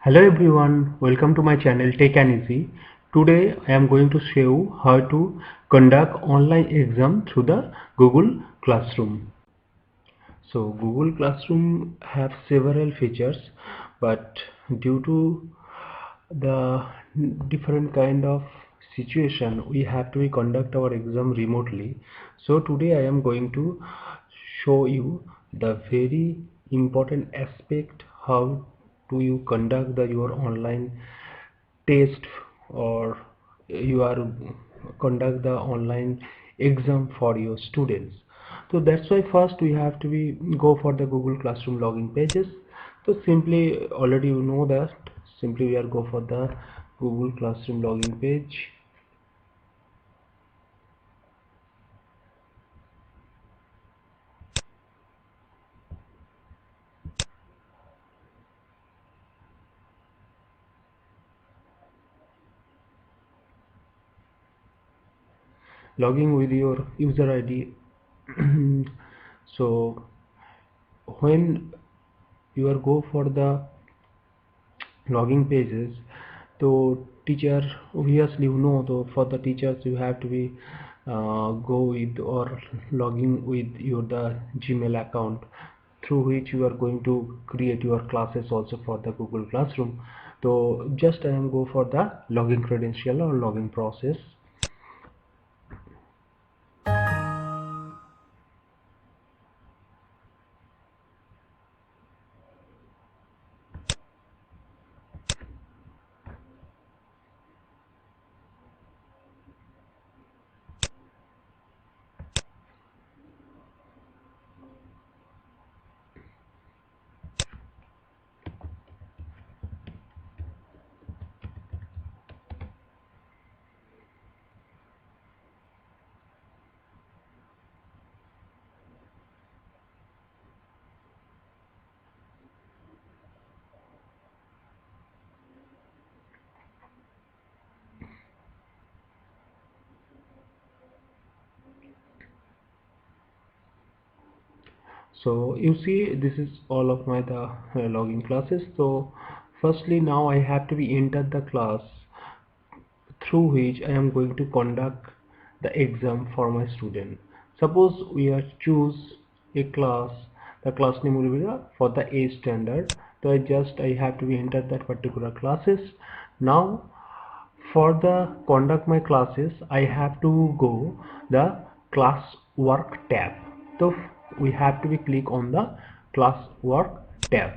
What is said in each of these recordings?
Hello everyone, welcome to my channel Tech and Easy. Today I am going to show you how to conduct online exam through the Google Classroom. So Google Classroom have several features, but due to the different kind of situation we have to conduct our exam remotely. So today I am going to show you the very important aspect how do you conduct your online test, or you are conduct the online exam for your students. So that's why first we have to go for the Google Classroom login pages. So simply, already you know that, simply we are go for the Google Classroom login page. Logging with your user ID. So when you are go for the login pages, so teacher, obviously you know, so for the teachers you have to be go with or login with your the Gmail account through which you are going to create your classes also for the Google Classroom. So just I am go for the login credential or login process. So you see, this is all of my the login classes. So firstly, now I have to be enter the class through which I am going to conduct the exam for my student. Suppose we are choose a class, the class name will be for the A standard. So I have to be enter that particular classes. Now for the conduct my classes, I have to go the class work tab. So we have to be click on the class work tab.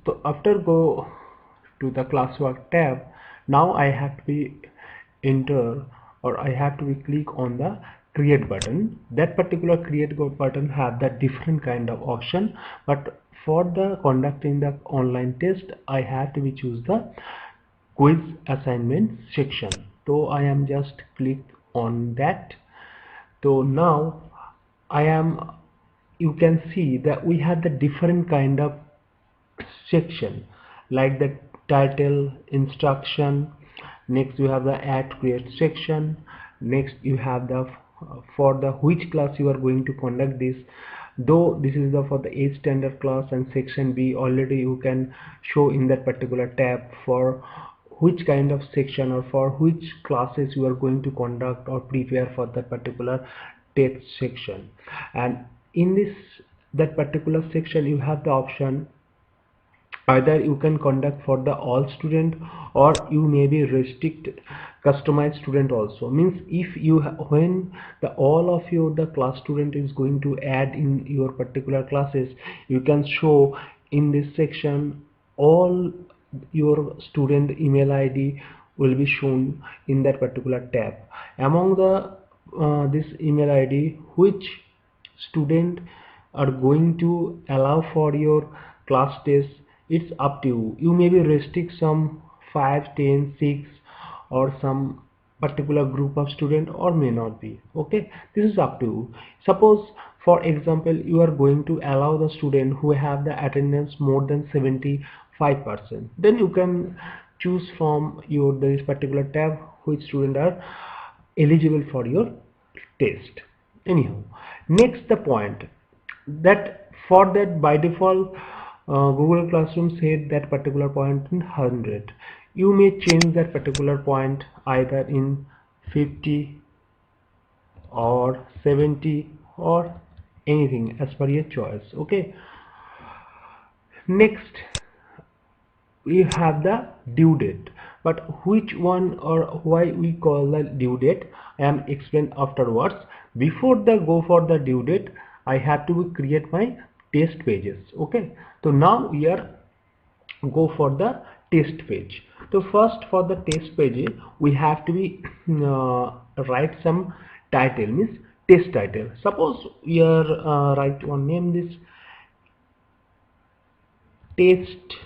So after go to the classwork tab, now I have to be enter, or I have to be click on the create button. That particular create button have that different kind of option, but for the conducting the online test I have to be choose the quiz assignment section. So I am just click on that. So now I am, you can see that we have the different kind of section like the title, instruction, next you have the add create section, next you have the for the which class you are going to conduct this. Though this is the for the A standard class, and section B already you can show in that particular tab for which kind of section or for which classes you are going to conduct or prepare for that particular test section. And in this that particular section you have the option, either you can conduct for the all student, or you may be restrict customized student also. Means if you when the all of your the class student is going to add in your particular classes, you can show in this section all your student email ID will be shown in that particular tab. Among the this email ID, which student are going to allow for your class test, it's up to you. You may be restrict some 5, 10, 6, or some particular group of student, or may not be. Okay, this is up to you. Suppose for example you are going to allow the student who have the attendance more than 75%, then you can choose from your this particular tab which student are eligible for your test. Anyhow, next the point that For that, by default, Google Classroom said that particular point in 100. You may change that particular point either in 50 or 70 or anything as per your choice. Okay. Next, we have the due date, but which one or why we call the due date I am explain afterwards. Before the go for the due date, I have to create my test pages. Okay, so now we are go for the test page. So first, for the test page we have to be write some title, means test title. Suppose we are write one name this test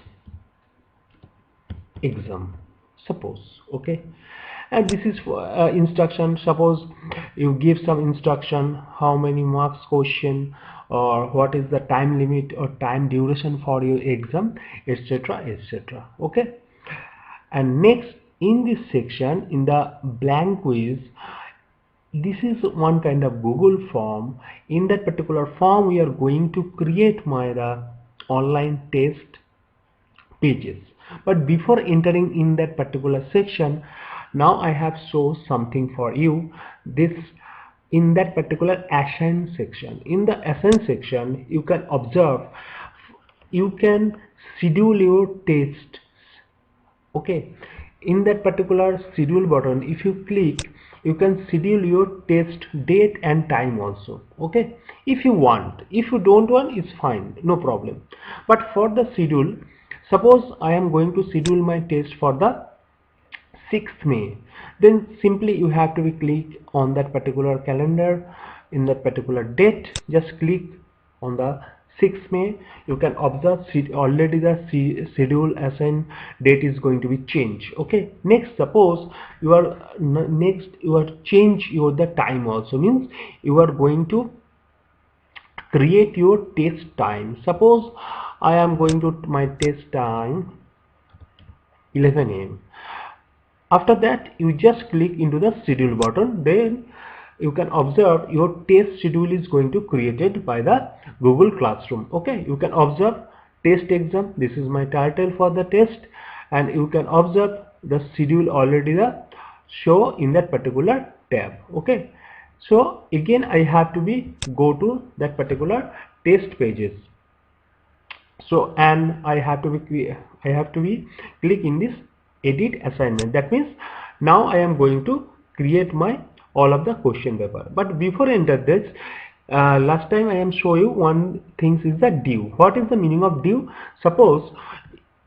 exam, suppose. Okay, and this is for instruction. Suppose you give some instruction, how many marks question, or what is the time limit or time duration for your exam, etc, etc. Okay, and next, in this section, in the blank quiz, this is one kind of Google form. In that particular form, we are going to create my the online test pages. But before entering in that particular section, now I have shown something for you. This, in that particular assign section, in the assign section you can observe, you can schedule your tests. Okay, in that particular schedule button, if you click, you can schedule your test date and time also. Okay, if you want. If you don't want, it's fine, no problem. But for the schedule, suppose I am going to schedule my test for the 6th May, then simply you have to click on that particular calendar. In that particular date, just click on the 6th May. You can observe already the schedule assigned date is going to be changed. Okay, next, suppose you are change your the time also, means you are going to create your test time. Suppose I am going to my test time 11 AM. After that, you just click into the schedule button. Then you can observe your test schedule is going to created by the Google Classroom. Okay, you can observe test exam. This is my title for the test, and you can observe the schedule already the show in that particular tab. Okay, so again I have to be go to that particular test pages. So, and I have to be click in this edit assignment. That means now I am going to create my all of the question paper. But before enter this, last time I am show you one thing is the due. What is the meaning of due? Suppose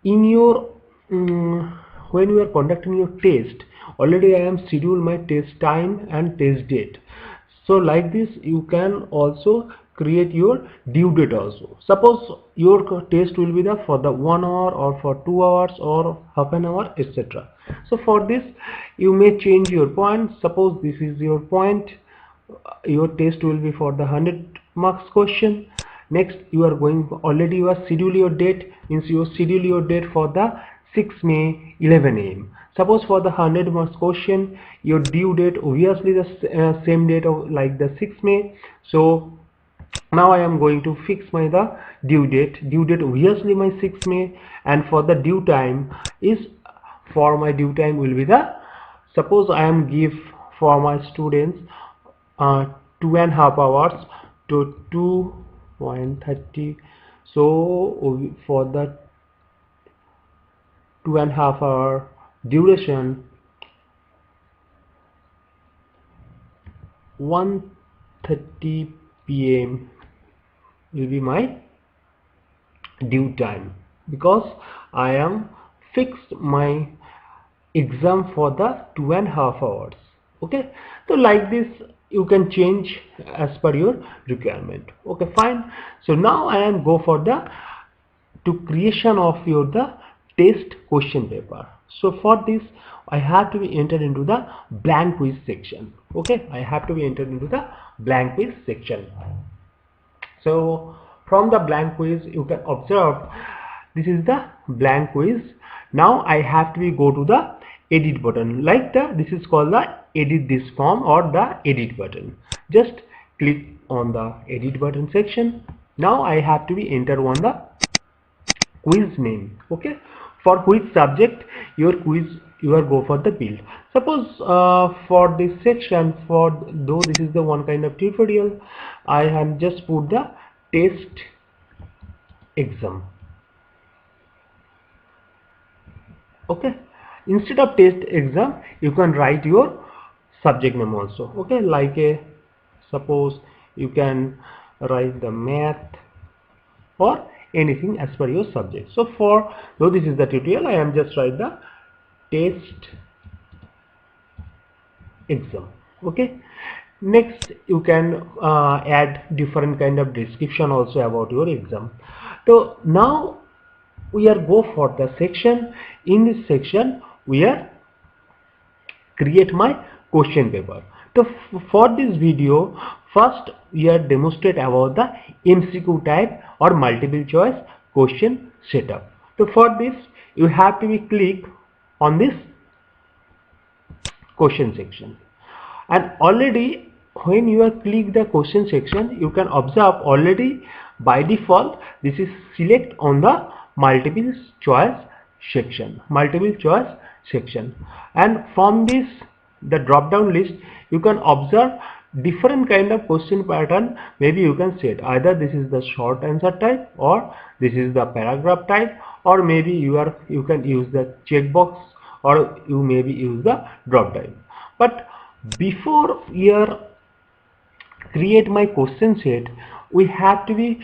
in your when you are conducting your test, already I am schedule my test time and test date. So like this, you can also create your due date also. Suppose your test will be the for the 1 hour or for 2 hours or half an hour, etc. So for this, you may change your point. Suppose this is your point, your test will be for the 100 marks question. Next, you are going, already you are schedule your date, means you schedule your date for the 6 May 11 AM. Suppose for the 100 marks question, your due date obviously the same date of like the 6 May. So now I am going to fix my the due date obviously my 6 May, and for the due time is, for my due time will be the, suppose I am give for my students 2.5 hours to 2.30. so for the 2.5 hour duration, 1:30 PM will be my due time, because I am fixed my exam for the 2.5 hours. Okay, so like this you can change as per your requirement. Okay, fine. So now I am go for the to creation of your the test question paper. So for this, I have to be entered into the blank quiz section. Okay, I have to be entered into the blank quiz section. So from the blank quiz, you can observe this is the blank quiz. Now I have to be go to the edit button, like the, this is called the edit this form or the edit button. Just click on the edit button section. Now I have to be enter on the quiz name. Okay, for which subject your quiz you are go for the field. Suppose for this section, for though this is the one kind of tutorial, I have just put the test exam. Okay, instead of test exam you can write your subject name also. Okay, like a suppose you can write the math or anything as per your subject. So for though this is the tutorial, I am just write the test exam. Okay, next you can add different kind of description also about your exam. So now we are go for the section. In this section we are create my question paper. So for this video, first we are demonstrate about the MCQ type or multiple choice question setup. So for this you have to be click on this question section, and already when you are click the question section, you can observe already by default this is select on the multiple choice section, and from this the drop down list you can observe different kind of question pattern. Maybe you can set either this is the short answer type, or this is the paragraph type, or maybe you can use the checkbox, or you maybe use the drop down. But before you create my question set, we have to be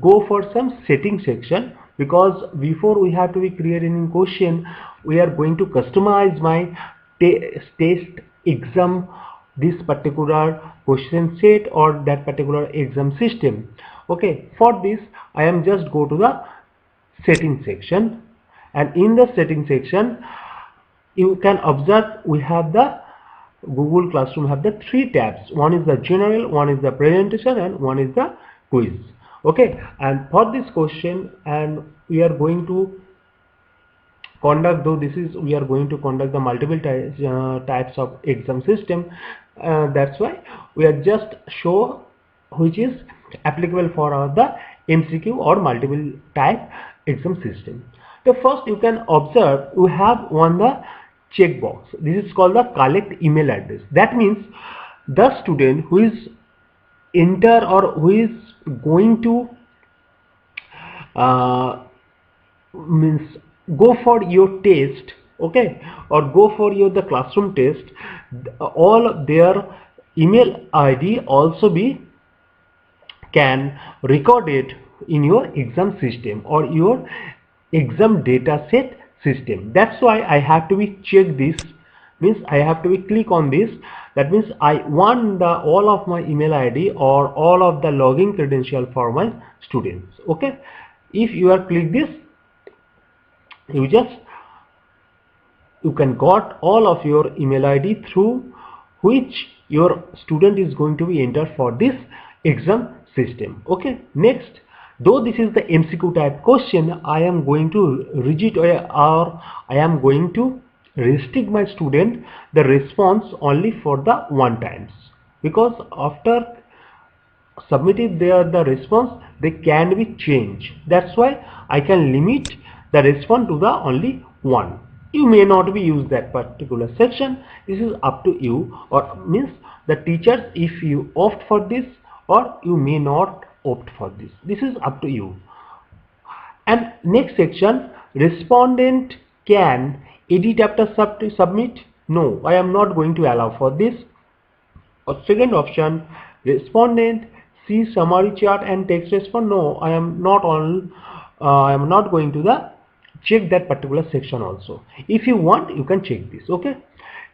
go for some setting section, because before we have to be creating question, we are going to customize my test exam, this particular question set or that particular exam system. Okay, for this I am just go to the setting section, and in the setting section you can observe we have the Google Classroom have the three tabs. One is the general, one is the presentation, and one is the quiz. Okay, and for this question, and we are going to conduct, though this is we are going to conduct the multiple types of exam system. That's why we are just show which is applicable for the MCQ or multiple type exam system. The first you can observe we have one the checkbox. This is called the collect email address. That means the student who is enter or who is going to means go for your test, okay, or go for your the classroom test, all their email ID also be can record it in your exam system or your exam data set system. That's why I have to be check this, means I have to be click on this. That means I want the all of my email ID or all of the login credential for my students. Okay, if you are click this, you can got all of your email ID through which your student is going to be entered for this exam system. Okay, next, though this is the MCQ type question, I am going to rigid or I am going to restrict my student the response only for the one times, because after submitted there the response they can be changed. That's why I can limit the response to the only one. You may not be use that particular section. This is up to you, or means the teachers, if you opt for this or you may not opt for this. This is up to you. And next section, respondent can edit after submit. No, I am not going to allow for this. Or second option, respondent see summary chart and text response. No, I am not going to the check that particular section also. If you want, you can check this. Okay,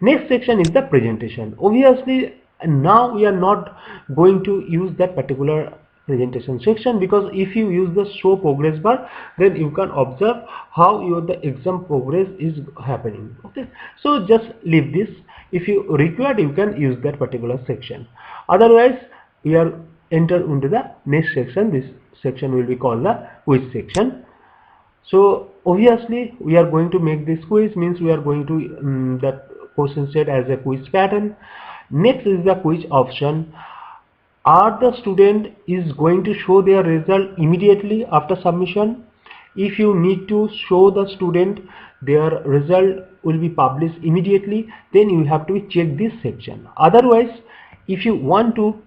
next section is the presentation. Obviously now we are not going to use that particular presentation section, because if you use the show progress bar, then you can observe how your the exam progress is happening. Okay, so just leave this. If you require, you can use that particular section. Otherwise we are enter into the next section. This section will be called the quiz section. So obviously we are going to make this quiz, means we are going to that question set as a quiz pattern. Next is the quiz option. are the student is going to show their result immediately after submission? If you need to show the student their result will be published immediately, then you have to check this section. Otherwise, if you want to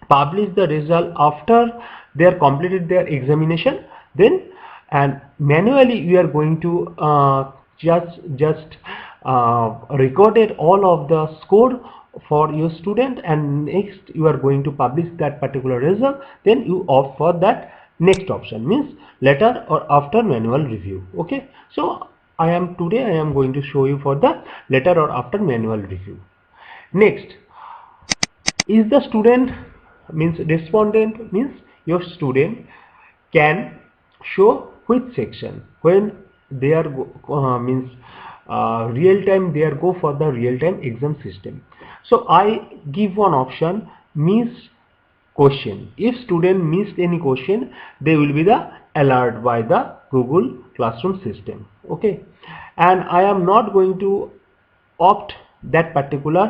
publish the result after they are completed their examination, then and manually you are going to just recorded all of the score for your student, and next you are going to publish that particular result. Then you opt for that next option, means later or after manual review. Okay, so today I am going to show you for the later or after manual review. Next is the student, means respondent, means your student can show which section when they are means real time, they are go for the real time exam system. So I give one option, miss question. If student missed any question, they will be the alert by the Google Classroom system. Okay, and I am not going to opt that particular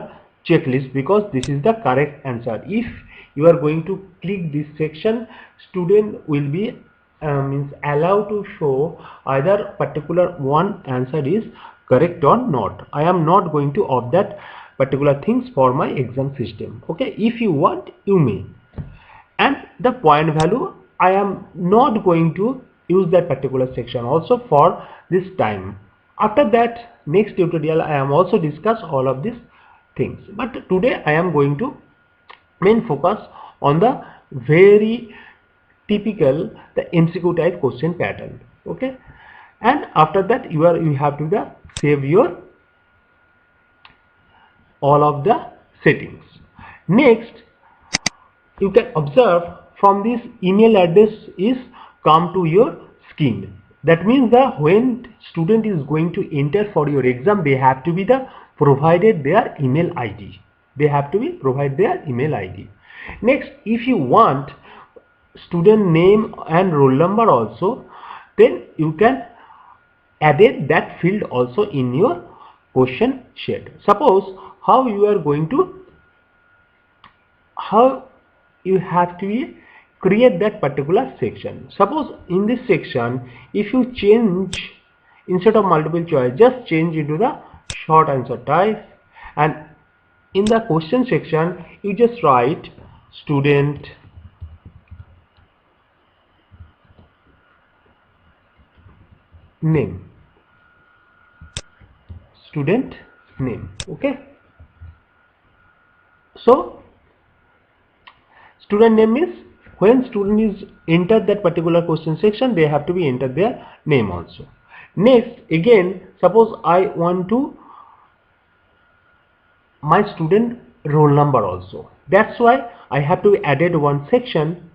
checklist because this is the correct answer. If you are going to click this section, student will be means allowed to show either particular one answer is correct or not. I am not going to opt that particular things for my exam system. Okay, if you want, you may. And the point value, I am not going to use that particular section also for this time. After that, next tutorial I am also discuss all of these things, but today I am going to main focus on the very typical the MCQ type question pattern. Okay, and after that you have to save your all of the settings. Next, you can observe from this email address is come to your screen. That means that when student is going to enter for your exam, they have to be provided their email ID. They have to be provide their email ID. Next, if you want student name and roll number also, then you can add that field also in your question sheet. Suppose how you are going to, how you have to create that particular section. Suppose in this section, if you change, instead of multiple choice, just change into the short answer type, and in the question section you just write student name, student name. Okay, so student name means when student is entered that particular question section, they have to be entered their name also. Next, again, suppose I want to my student roll number also. That's why I have to added one section,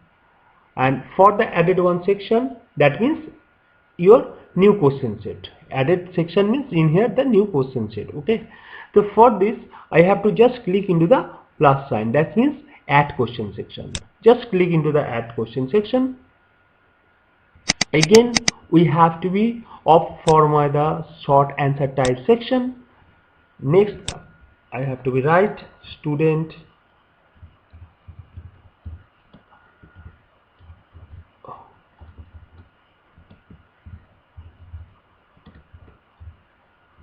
and for the added one section, that means your new question set. Added section means in here the new question set. Okay, so for this I have to just click into the plus sign, that means add question section. Just click into the add question section. Again we have to be opt for the short answer type section. Next I have to be write student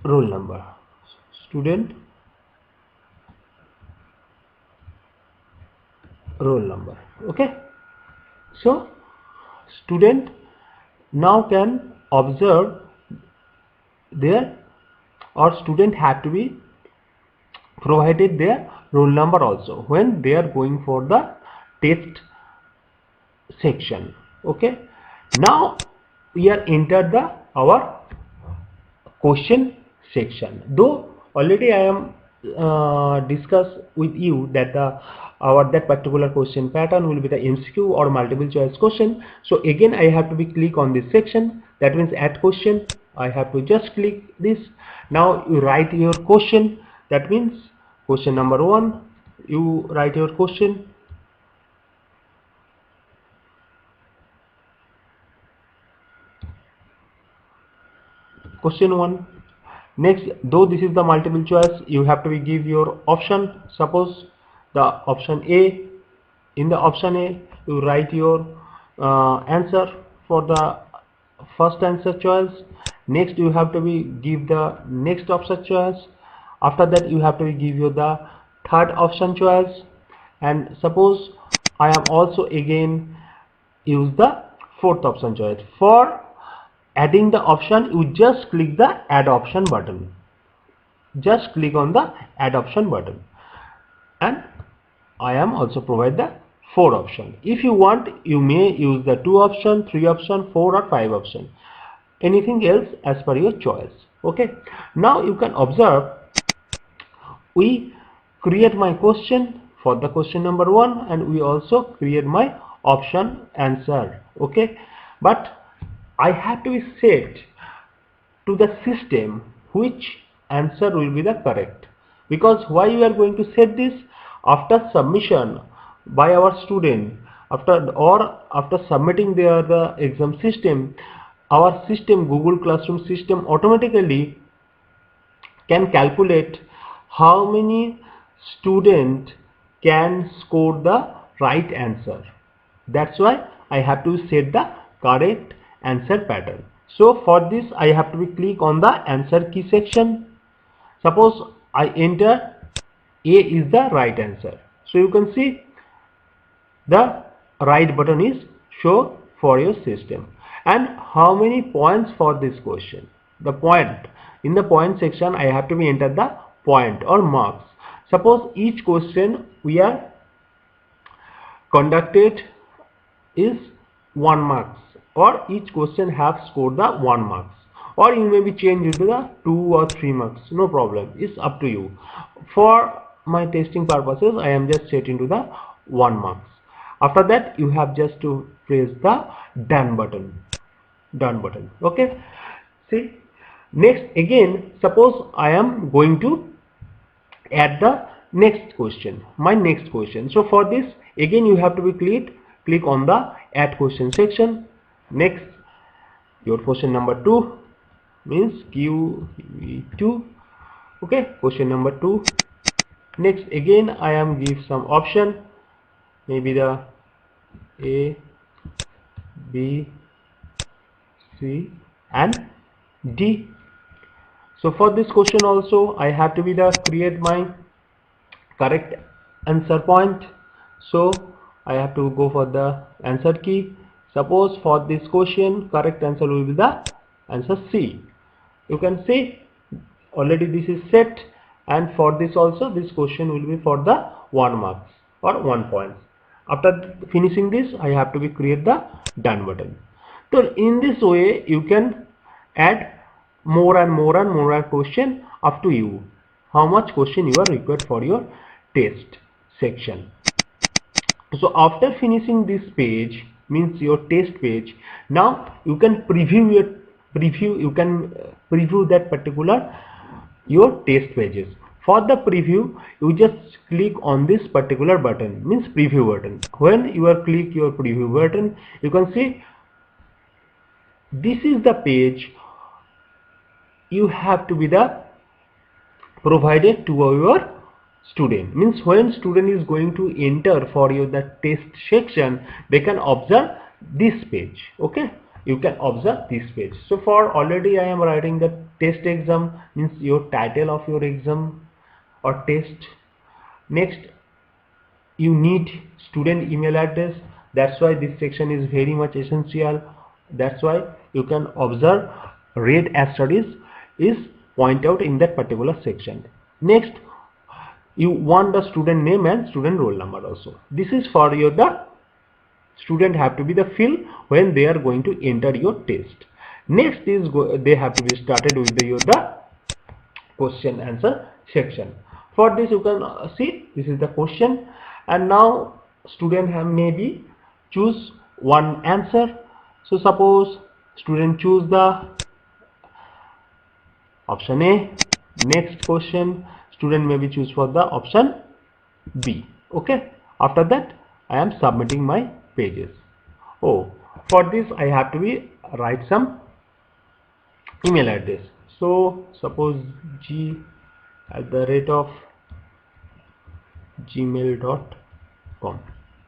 roll number, student roll number. Okay, so student now can observe there, or student have to be provided their roll number also when they are going for the test section. Okay, now we are entered our question section. Though already I am discuss with you that that particular question pattern will be the MCQ or multiple choice question. So again I have to be click on this section, that means add question. I have to just click this. Now you write your question, that means question number 1, you write your question. Question 1. Next, though this is the multiple choice, you have to give your option. Suppose the option A, in the option A you write your answer for the first answer choice. Next you have to be give the next option choice. After that you have to give you the third option choice, and suppose I am also again use the fourth option choice. For adding the option, you just click the add option button. Just click on the add option button, and I am also provide the 4 option. If you want, you may use the 2 option, 3 option, 4 or 5 option. Anything else as per your choice. Okay. Now you can observe we create my question for the question number 1, and we also create my option answer. Okay. But I have to be set to the system which answer will be the correct, because why we are going to set this, after submission by our student, after submitting their the exam system, our system, Google Classroom system, automatically can calculate how many student can score the right answer. That's why I have to set the correct answer pattern. So for this I have to click on the answer key section. Suppose I enter A is the right answer. So you can see the right button is show for your system. And how many points for this question? The point. In the point section I have to be enter the point or marks. Suppose each question we are conducted is 1 marks, or each question have scored the 1 marks, or you may be changed to the 2 or 3 marks, no problem, it's up to you. For my testing purposes I am just set into the 1 marks. After that you have just to press the done button. Okay. See, next again, suppose I am going to add the next question, my next question. So for this again you have to be click on the add question section. Next your question number 2 means QV2. Okay, question number 2. Next again I am give some option, maybe the A, B, C and D. So for this question also I have to be the create my correct answer point. So I have to go for the answer key. Suppose for this question correct answer will be the answer C. You can see already this is set, and for this also this question will be for the 1 marks or 1 point. After finishing this I have to be create the done button. So in this way you can add more and more question, up to you how much question you are required for your test section. So after finishing this page, means your test page, now you can preview that particular your test pages. For the preview you just click on this particular button, means preview button. When you are click your preview button, you can see this is the page you have to be the provided to your student. Means when student is going to enter for your the test section, they can observe this page. Okay, you can observe this page. So for already I am writing the test exam, means your title of your exam or test. Next you need student email address. That's why this section is very much essential. That's why you can observe red asterisk is point out in that particular section. Next you want the student name and student roll number also. This is for your the student have to be the fill when they are going to enter your test. Next is they have to be started with the question answer section. For this you can see this is the question, and now student have maybe choose one answer. So suppose student choose the option A. Next question student maybe choose for the option B. Okay, after that I am submitting my pages. Oh, for this I have to be write some email address. So suppose g@gmail.com.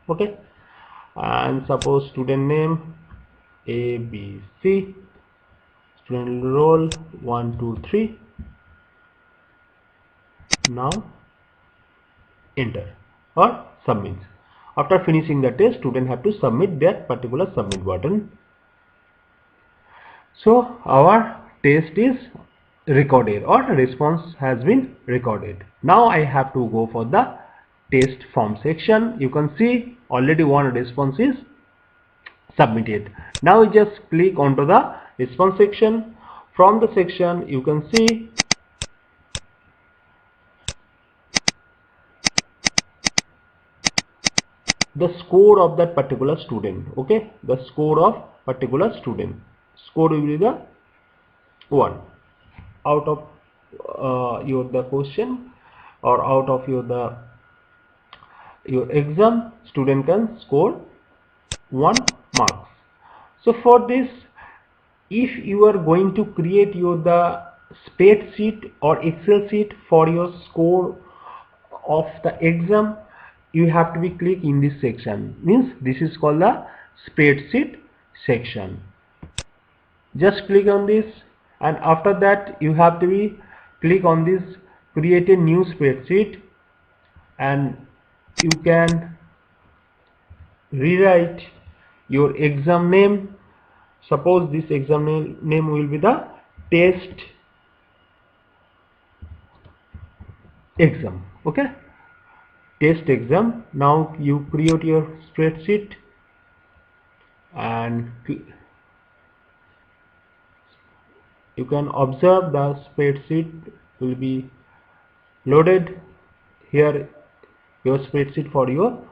Okay, and suppose student name ABC, student roll 1 2 3. Now enter or submit. After finishing the test, student have to submit that particular submit button. So our test is recorded or response has been recorded. Now I have to go for the test form section. You can see already one response is submitted. Now you just click onto the response section. From the section you can see the score of that particular student. Okay, the score of particular student, score will be the 1 out of your the question, or out of your exam, student can score 1 marks. So for this, if you are going to create your the spreadsheet or Excel sheet for your score of the exam, you have to be click in this section. Means this is called the spreadsheet section. Just click on this, and after that you have to be click on this create a new spreadsheet, and you can rewrite your exam name. Suppose this exam name will be the test exam. Okay, test exam. Now you create your spreadsheet, and you can observe the spreadsheet will be loaded here, your spreadsheet for your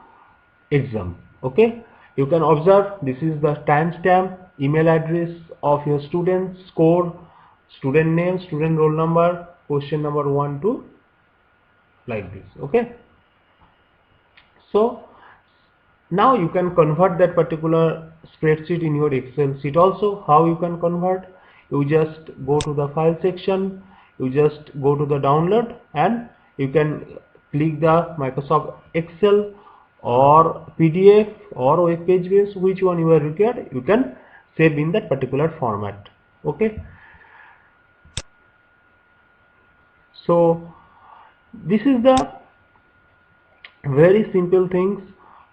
exam. Okay, you can observe this is the timestamp, email address of your student, score, student name, student roll number, question number 1 to like this. Okay, so now you can convert that particular spreadsheet in your Excel sheet also. How you can convert? You just go to the file section, you just go to the download, and you can click the Microsoft Excel or PDF or web page based, which one you are required, you can save in that particular format. Okay, so this is the very simple things.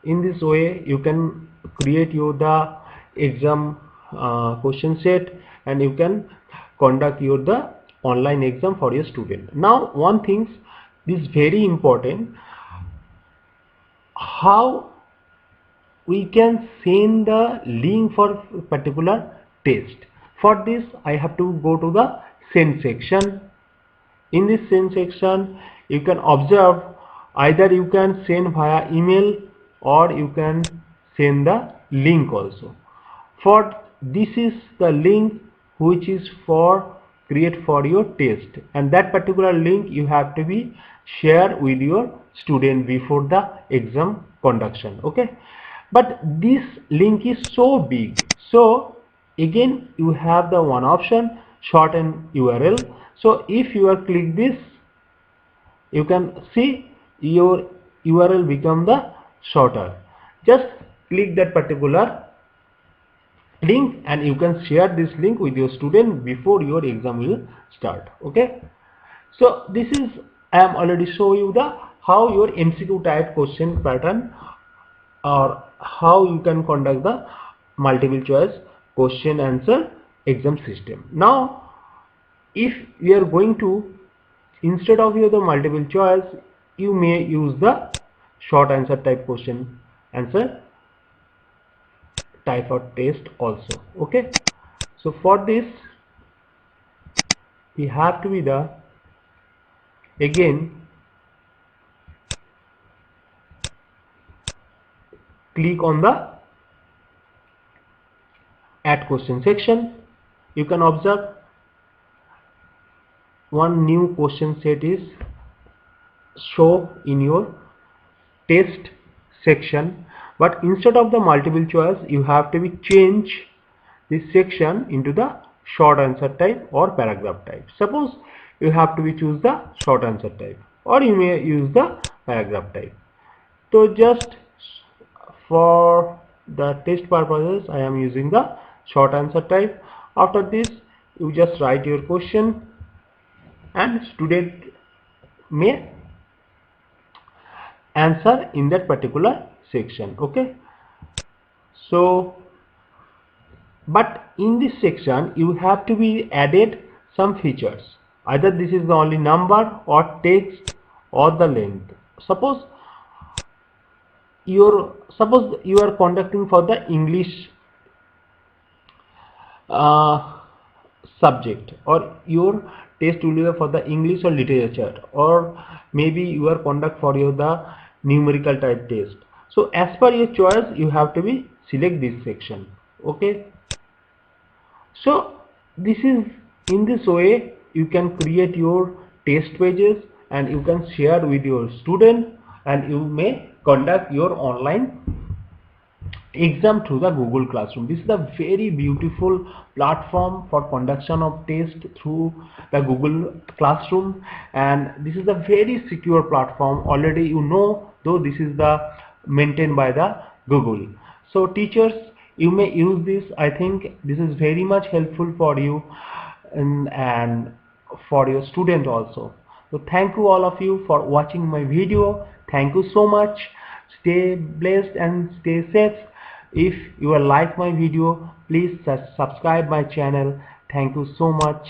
In this way you can create your the exam question set, and you can conduct your the online exam for your student. Now one thing is very important, how we can send the link for particular test. For this I have to go to the send section. In this send section you can observe either you can send via email or you can send the link also. For this is the link which is for create for your test, and that particular link you have to be share with your student before the exam conduction. Okay, but this link is so big, so again you have the one option, shorten URL. So if you are click this, you can see your URL become the shorter. Just click that particular link and you can share this link with your student before your exam will start. Okay, so this is I am already show you the how your MCQ type question pattern, or how you can conduct the multiple choice question answer exam system. Now if you are going to, instead of the multiple choice, you may use the short answer type question answer type of test also. Okay, so for this we have to be the again click on the add question section. You can observe one new question set is show in your test section, but instead of the multiple choice you have to be change this section into the short answer type or paragraph type. Suppose you have to be choose the short answer type, or you may use the paragraph type. So just for the test purposes I am using the short answer type. After this you just write your question and student may answer in that particular section. Okay, so but in this section you have to be added some features, either this is the only number or text or the length. Suppose you are conducting for the English subject, or your test will be for the English or literature, or maybe you are conduct for your the numerical type test. So as per your choice you have to be select this section. Okay, so this is, in this way you can create your test pages and you can share with your student, and you may conduct your online exam through the Google Classroom. This is a very beautiful platform for conduction of test through the Google Classroom, and this is a very secure platform. Already you know, though this is the maintained by the Google. So teachers, you may use this. I think this is very much helpful for you and for your student also. So thank you all of you for watching my video. Thank you so much. Stay blessed and stay safe. If you like my video, please subscribe my channel. Thank you so much.